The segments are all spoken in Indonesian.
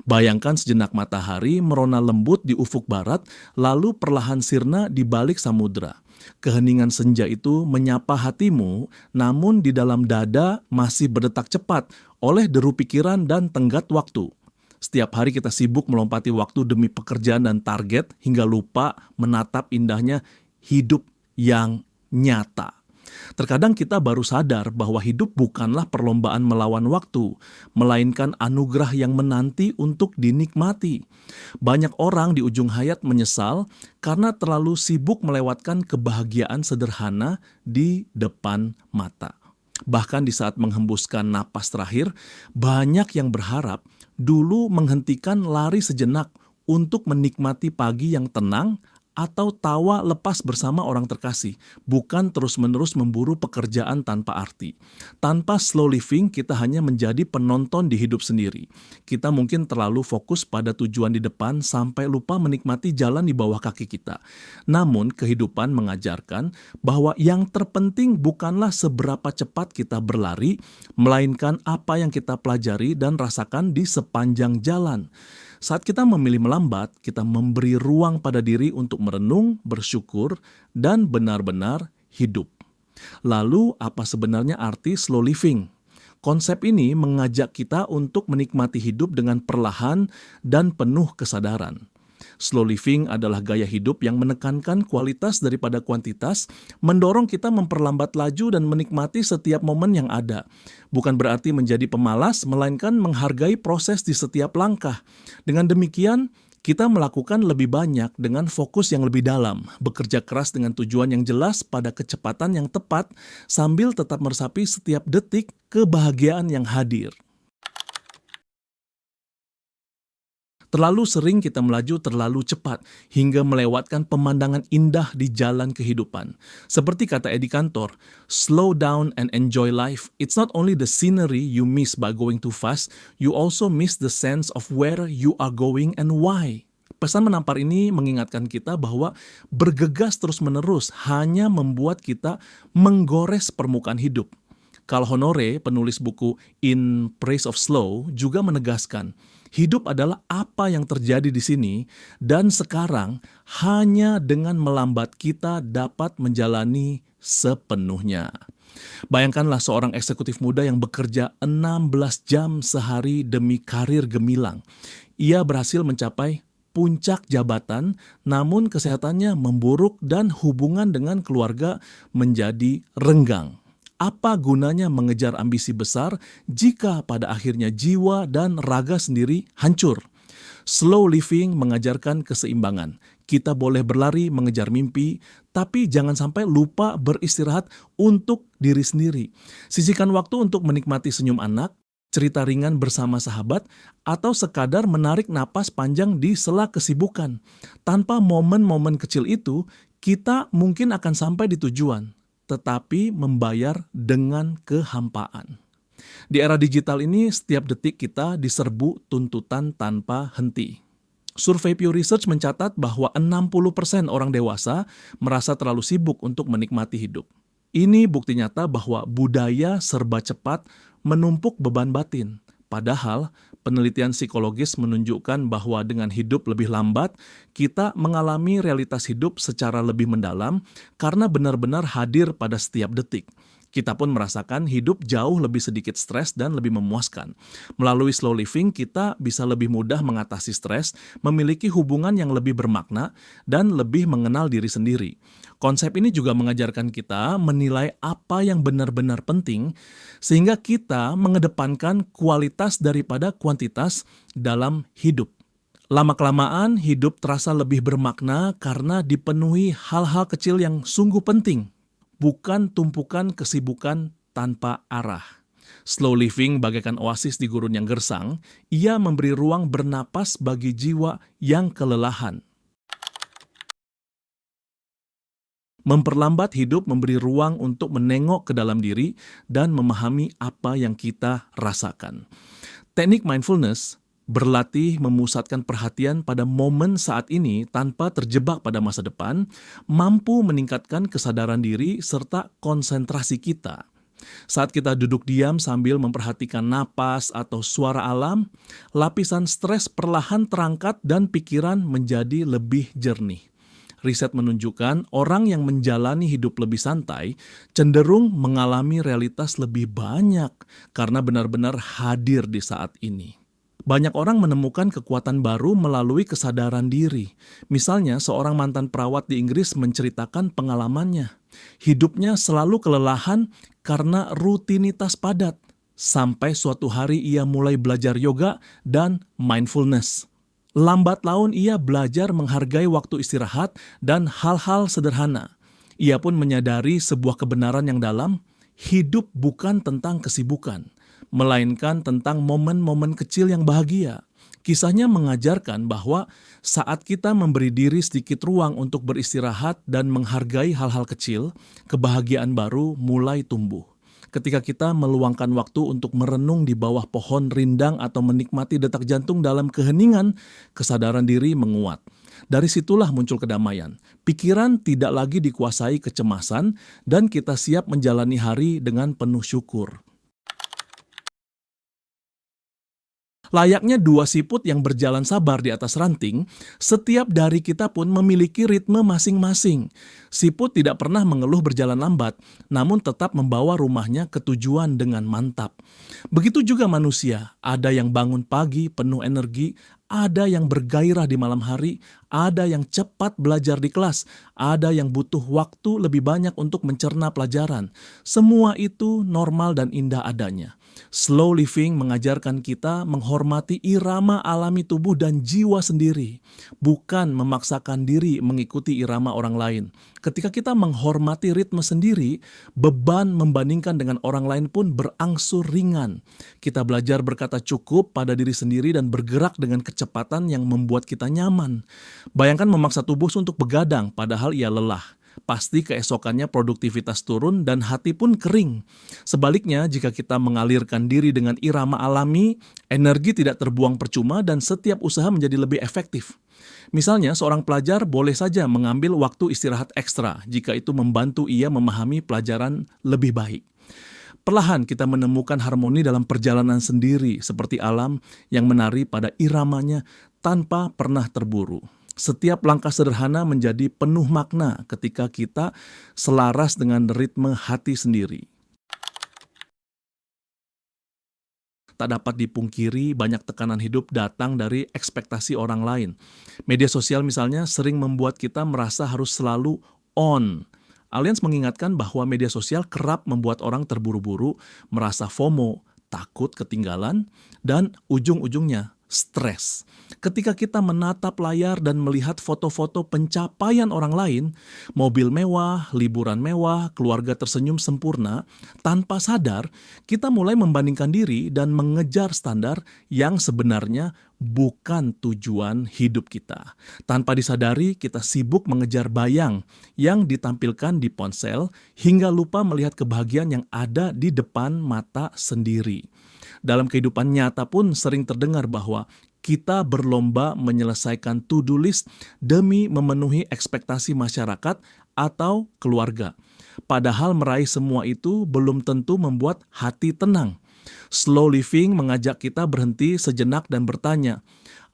Bayangkan sejenak matahari merona lembut di ufuk barat, lalu perlahan sirna di balik samudra. Keheningan senja itu menyapa hatimu, namun di dalam dada masih berdetak cepat oleh deru pikiran dan tenggat waktu. Setiap hari kita sibuk melompati waktu demi pekerjaan dan target hingga lupa menatap indahnya hidup yang nyata. Terkadang kita baru sadar bahwa hidup bukanlah perlombaan melawan waktu, melainkan anugerah yang menanti untuk dinikmati. Banyak orang di ujung hayat menyesal karena terlalu sibuk melewatkan kebahagiaan sederhana di depan mata. Bahkan di saat menghembuskan napas terakhir, banyak yang berharap dulu menghentikan lari sejenak untuk menikmati pagi yang tenang atau tawa lepas bersama orang terkasih, bukan terus-menerus memburu pekerjaan tanpa arti. Tanpa slow living, kita hanya menjadi penonton di hidup sendiri. Kita mungkin terlalu fokus pada tujuan di depan sampai lupa menikmati jalan di bawah kaki kita. Namun, kehidupan mengajarkan bahwa yang terpenting bukanlah seberapa cepat kita berlari, melainkan apa yang kita pelajari dan rasakan di sepanjang jalan. Saat kita memilih melambat, kita memberi ruang pada diri untuk merenung, bersyukur, dan benar-benar hidup. Lalu, apa sebenarnya arti slow living? Konsep ini mengajak kita untuk menikmati hidup dengan perlahan dan penuh kesadaran. Slow living adalah gaya hidup yang menekankan kualitas daripada kuantitas, mendorong kita memperlambat laju dan menikmati setiap momen yang ada. Bukan berarti menjadi pemalas, melainkan menghargai proses di setiap langkah. Dengan demikian, kita melakukan lebih banyak dengan fokus yang lebih dalam, bekerja keras dengan tujuan yang jelas pada kecepatan yang tepat, sambil tetap meresapi setiap detik kebahagiaan yang hadir. Terlalu sering kita melaju terlalu cepat hingga melewatkan pemandangan indah di jalan kehidupan. Seperti kata Eddie Cantor, slow down and enjoy life. It's not only the scenery you miss by going too fast, you also miss the sense of where you are going and why. Pesan menampar ini mengingatkan kita bahwa bergegas terus-menerus hanya membuat kita menggores permukaan hidup. Carl Honore, penulis buku In Praise of Slow, juga menegaskan, hidup adalah apa yang terjadi di sini, dan sekarang hanya dengan melambat kita dapat menjalani sepenuhnya. Bayangkanlah seorang eksekutif muda yang bekerja 16 jam sehari demi karir gemilang. Ia berhasil mencapai puncak jabatan, namun kesehatannya memburuk dan hubungan dengan keluarga menjadi renggang. Apa gunanya mengejar ambisi besar jika pada akhirnya jiwa dan raga sendiri hancur? Slow living mengajarkan keseimbangan. Kita boleh berlari mengejar mimpi, tapi jangan sampai lupa beristirahat untuk diri sendiri. Sisihkan waktu untuk menikmati senyum anak, cerita ringan bersama sahabat, atau sekadar menarik napas panjang di sela kesibukan. Tanpa momen-momen kecil itu, kita mungkin akan sampai di tujuan, tetapi membayar dengan kehampaan. Di era digital ini, setiap detik kita diserbu tuntutan tanpa henti. Survei Pew Research mencatat bahwa 60% orang dewasa merasa terlalu sibuk untuk menikmati hidup. Ini bukti nyata bahwa budaya serba cepat menumpuk beban batin. Padahal, penelitian psikologis menunjukkan bahwa dengan hidup lebih lambat, kita mengalami realitas hidup secara lebih mendalam karena benar-benar hadir pada setiap detik. Kita pun merasakan hidup jauh lebih sedikit stres dan lebih memuaskan. Melalui slow living, kita bisa lebih mudah mengatasi stres, memiliki hubungan yang lebih bermakna, dan lebih mengenal diri sendiri. Konsep ini juga mengajarkan kita menilai apa yang benar-benar penting, sehingga kita mengedepankan kualitas daripada kuantitas dalam hidup. Lama-kelamaan, hidup terasa lebih bermakna karena dipenuhi hal-hal kecil yang sungguh penting, bukan tumpukan kesibukan tanpa arah. Slow living bagaikan oasis di gurun yang gersang, ia memberi ruang bernapas bagi jiwa yang kelelahan. Memperlambat hidup memberi ruang untuk menengok ke dalam diri dan memahami apa yang kita rasakan. Teknik mindfulness berlatih memusatkan perhatian pada momen saat ini tanpa terjebak pada masa depan, mampu meningkatkan kesadaran diri serta konsentrasi kita. Saat kita duduk diam sambil memperhatikan napas atau suara alam, lapisan stres perlahan terangkat dan pikiran menjadi lebih jernih. Riset menunjukkan orang yang menjalani hidup lebih santai cenderung mengalami realitas lebih banyak karena benar-benar hadir di saat ini. Banyak orang menemukan kekuatan baru melalui kesadaran diri. Misalnya, seorang mantan perawat di Inggris menceritakan pengalamannya. Hidupnya selalu kelelahan karena rutinitas padat. Sampai suatu hari ia mulai belajar yoga dan mindfulness. Lambat laun ia belajar menghargai waktu istirahat dan hal-hal sederhana. Ia pun menyadari sebuah kebenaran yang dalam, hidup bukan tentang kesibukan, melainkan tentang momen-momen kecil yang bahagia. Kisahnya mengajarkan bahwa saat kita memberi diri sedikit ruang untuk beristirahat dan menghargai hal-hal kecil, kebahagiaan baru mulai tumbuh. Ketika kita meluangkan waktu untuk merenung di bawah pohon rindang atau menikmati detak jantung dalam keheningan, kesadaran diri menguat. Dari situlah muncul kedamaian. Pikiran tidak lagi dikuasai kecemasan dan kita siap menjalani hari dengan penuh syukur. Layaknya dua siput yang berjalan sabar di atas ranting, setiap dari kita pun memiliki ritme masing-masing. Siput tidak pernah mengeluh berjalan lambat, namun tetap membawa rumahnya ke tujuan dengan mantap. Begitu juga manusia, ada yang bangun pagi penuh energi, ada yang bergairah di malam hari, ada yang cepat belajar di kelas, ada yang butuh waktu lebih banyak untuk mencerna pelajaran. Semua itu normal dan indah adanya. Slow living mengajarkan kita menghormati irama alami tubuh dan jiwa sendiri, bukan memaksakan diri mengikuti irama orang lain. Ketika kita menghormati ritme sendiri, beban membandingkan dengan orang lain pun berangsur ringan. Kita belajar berkata cukup pada diri sendiri dan bergerak dengan kecepatan yang membuat kita nyaman. Bayangkan memaksa tubuh untuk begadang padahal ia lelah. Pasti keesokannya produktivitas turun dan hati pun kering. Sebaliknya, jika kita mengalirkan diri dengan irama alami, energi tidak terbuang percuma dan setiap usaha menjadi lebih efektif. Misalnya, seorang pelajar boleh saja mengambil waktu istirahat ekstra jika itu membantu ia memahami pelajaran lebih baik. Perlahan kita menemukan harmoni dalam perjalanan sendiri seperti alam yang menari pada iramanya tanpa pernah terburu. Setiap langkah sederhana menjadi penuh makna ketika kita selaras dengan ritme hati sendiri. Tak dapat dipungkiri, banyak tekanan hidup datang dari ekspektasi orang lain. Media sosial misalnya sering membuat kita merasa harus selalu on. Allianz mengingatkan bahwa media sosial kerap membuat orang terburu-buru, merasa FOMO, takut ketinggalan, dan ujung-ujungnya stres. Ketika kita menatap layar dan melihat foto-foto pencapaian orang lain, mobil mewah, liburan mewah, keluarga tersenyum sempurna, tanpa sadar kita mulai membandingkan diri dan mengejar standar yang sebenarnya bukan tujuan hidup kita. Tanpa disadari, kita sibuk mengejar bayang yang ditampilkan di ponsel hingga lupa melihat kebahagiaan yang ada di depan mata sendiri. Dalam kehidupan nyata pun sering terdengar bahwa kita berlomba menyelesaikan to-do list demi memenuhi ekspektasi masyarakat atau keluarga. Padahal meraih semua itu belum tentu membuat hati tenang. Slow living mengajak kita berhenti sejenak dan bertanya,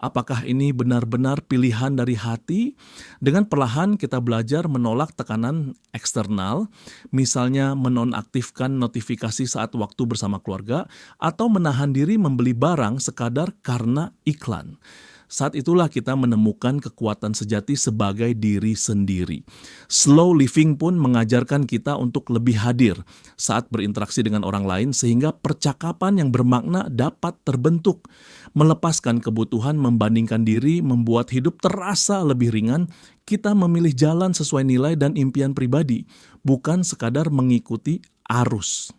apakah ini benar-benar pilihan dari hati? Dengan perlahan kita belajar menolak tekanan eksternal, misalnya menonaktifkan notifikasi saat waktu bersama keluarga, atau menahan diri membeli barang sekadar karena iklan. Saat itulah kita menemukan kekuatan sejati sebagai diri sendiri. Slow living pun mengajarkan kita untuk lebih hadir saat berinteraksi dengan orang lain sehingga percakapan yang bermakna dapat terbentuk. Melepaskan kebutuhan membandingkan diri membuat hidup terasa lebih ringan. Kita memilih jalan sesuai nilai dan impian pribadi, bukan sekadar mengikuti arus.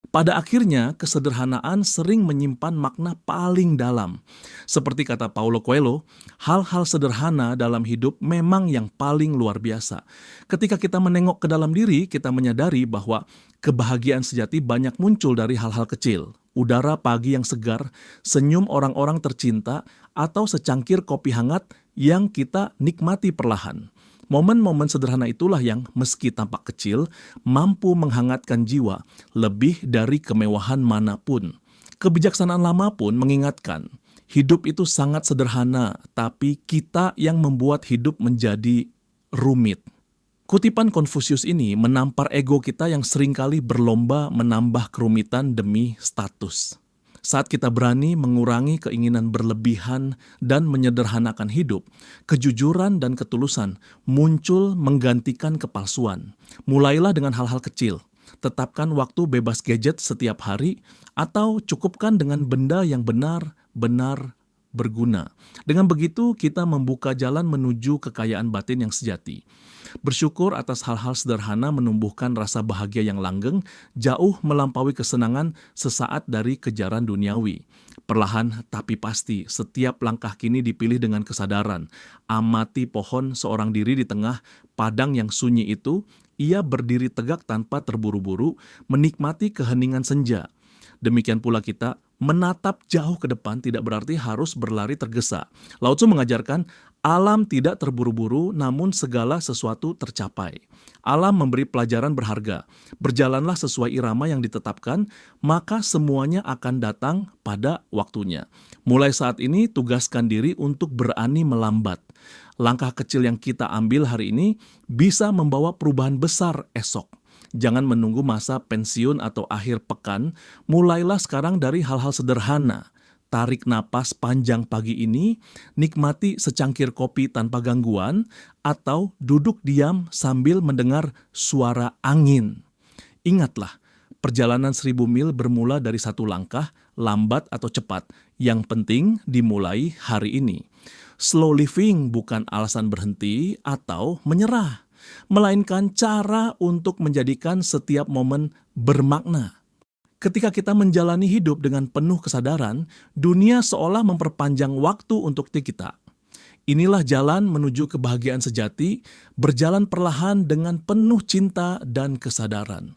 Pada akhirnya, kesederhanaan sering menyimpan makna paling dalam. Seperti kata Paulo Coelho, hal-hal sederhana dalam hidup memang yang paling luar biasa. Ketika kita menengok ke dalam diri, kita menyadari bahwa kebahagiaan sejati banyak muncul dari hal-hal kecil. Udara pagi yang segar, senyum orang-orang tercinta, atau secangkir kopi hangat yang kita nikmati perlahan. Momen-momen sederhana itulah yang, meski tampak kecil, mampu menghangatkan jiwa lebih dari kemewahan manapun. Kebijaksanaan lama pun mengingatkan, hidup itu sangat sederhana, tapi kita yang membuat hidup menjadi rumit. Kutipan Konfusius ini menampar ego kita yang seringkali berlomba menambah kerumitan demi status. Saat kita berani mengurangi keinginan berlebihan dan menyederhanakan hidup, kejujuran dan ketulusan muncul menggantikan kepalsuan. Mulailah dengan hal-hal kecil. Tetapkan waktu bebas gadget setiap hari atau cukupkan dengan benda yang benar-benar berguna. Dengan begitu, kita membuka jalan menuju kekayaan batin yang sejati. Bersyukur atas hal-hal sederhana menumbuhkan rasa bahagia yang langgeng, jauh melampaui kesenangan sesaat dari kejaran duniawi. Perlahan tapi pasti, setiap langkah kini dipilih dengan kesadaran. Amati pohon seorang diri di tengah padang yang sunyi itu, ia berdiri tegak tanpa terburu-buru, menikmati keheningan senja. Demikian pula kita, menatap jauh ke depan tidak berarti harus berlari tergesa. Lao Tzu mengajarkan, alam tidak terburu-buru, namun segala sesuatu tercapai. Alam memberi pelajaran berharga. Berjalanlah sesuai irama yang ditetapkan, maka semuanya akan datang pada waktunya. Mulai saat ini, tugaskan diri untuk berani melambat. Langkah kecil yang kita ambil hari ini bisa membawa perubahan besar esok. Jangan menunggu masa pensiun atau akhir pekan, mulailah sekarang dari hal-hal sederhana. Tarik napas panjang pagi ini, nikmati secangkir kopi tanpa gangguan, atau duduk diam sambil mendengar suara angin. Ingatlah, perjalanan 1000 mil bermula dari satu langkah, lambat atau cepat. Yang penting dimulai hari ini. Slow living bukan alasan berhenti atau menyerah, melainkan cara untuk menjadikan setiap momen bermakna. Ketika kita menjalani hidup dengan penuh kesadaran, dunia seolah memperpanjang waktu untuk kita. Inilah jalan menuju kebahagiaan sejati, berjalan perlahan dengan penuh cinta dan kesadaran.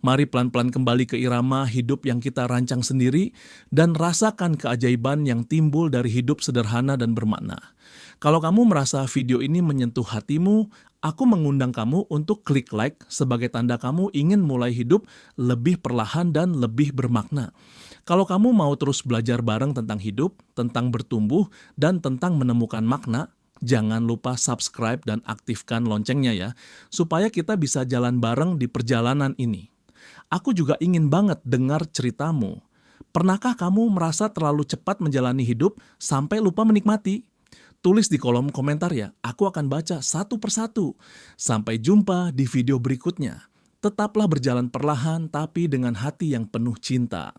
Mari pelan-pelan kembali ke irama hidup yang kita rancang sendiri dan rasakan keajaiban yang timbul dari hidup sederhana dan bermakna. Kalau kamu merasa video ini menyentuh hatimu, aku mengundang kamu untuk klik like sebagai tanda kamu ingin mulai hidup lebih perlahan dan lebih bermakna. Kalau kamu mau terus belajar bareng tentang hidup, tentang bertumbuh, dan tentang menemukan makna, jangan lupa subscribe dan aktifkan loncengnya ya, supaya kita bisa jalan bareng di perjalanan ini. Aku juga ingin banget dengar ceritamu. Pernahkah kamu merasa terlalu cepat menjalani hidup sampai lupa menikmati? Tulis di kolom komentar ya, aku akan baca satu persatu. Sampai jumpa di video berikutnya. Tetaplah berjalan perlahan tapi dengan hati yang penuh cinta.